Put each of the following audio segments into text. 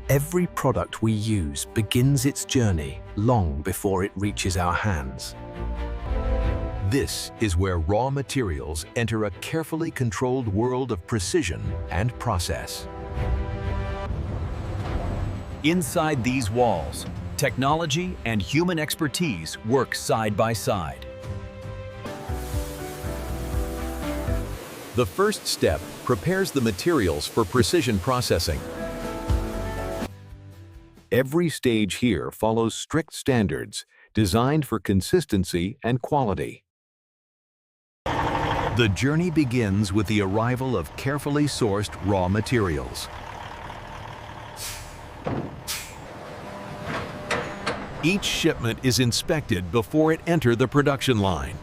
Every product we use begins its journey long before it reaches our hands. This is where raw materials enter a carefully controlled world of precision and process. Inside these walls, technology and human expertise work side by side. The first step prepares the materials for precision processing. Every stage here follows strict standards designed for consistency and quality. The journey begins with the arrival of carefully sourced raw materials. Each shipment is inspected before it enters the production line.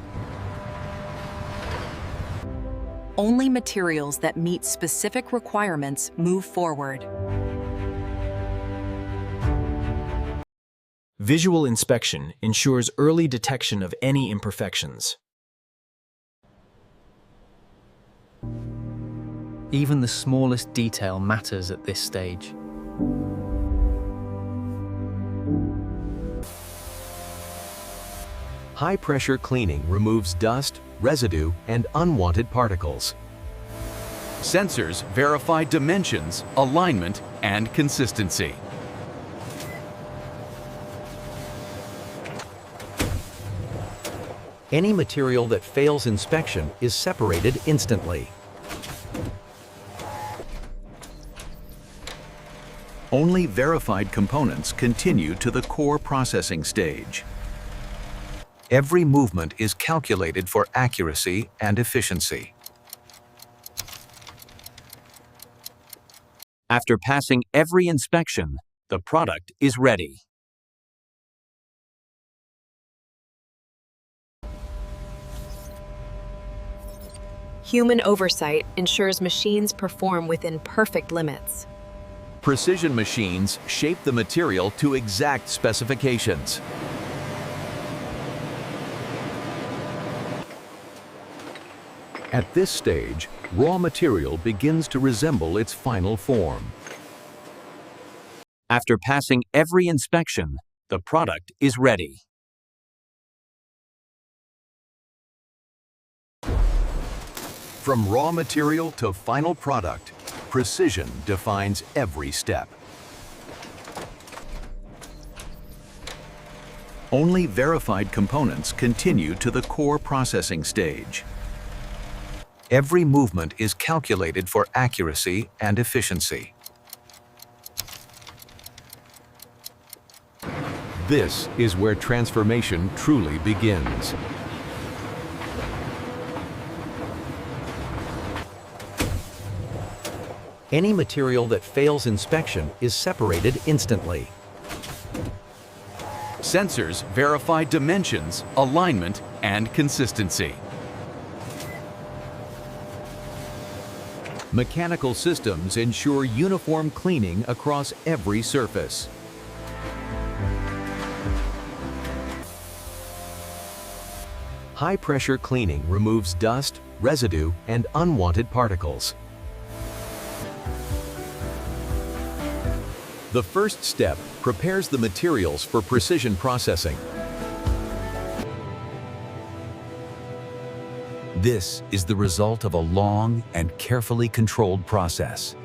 Only materials that meet specific requirements move forward. Visual inspection ensures early detection of any imperfections. Even the smallest detail matters at this stage. High-pressure cleaning removes dust, residue, and unwanted particles. Sensors verify dimensions, alignment, and consistency. Any material that fails inspection is separated instantly. Only verified components continue to the core processing stage. Every movement is calculated for accuracy and efficiency. After passing every inspection, the product is ready. Human oversight ensures machines perform within perfect limits. Precision machines shape the material to exact specifications. At this stage, raw material begins to resemble its final form. After passing every inspection, the product is ready. From raw material to final product, precision defines every step. Only verified components continue to the core processing stage. Every movement is calculated for accuracy and efficiency. This is where transformation truly begins. Any material that fails inspection is separated instantly. Sensors verify dimensions, alignment, and consistency. Mechanical systems ensure uniform cleaning across every surface. High-pressure cleaning removes dust, residue, and unwanted particles. The first step prepares the materials for precision processing. This is the result of a long and carefully controlled process.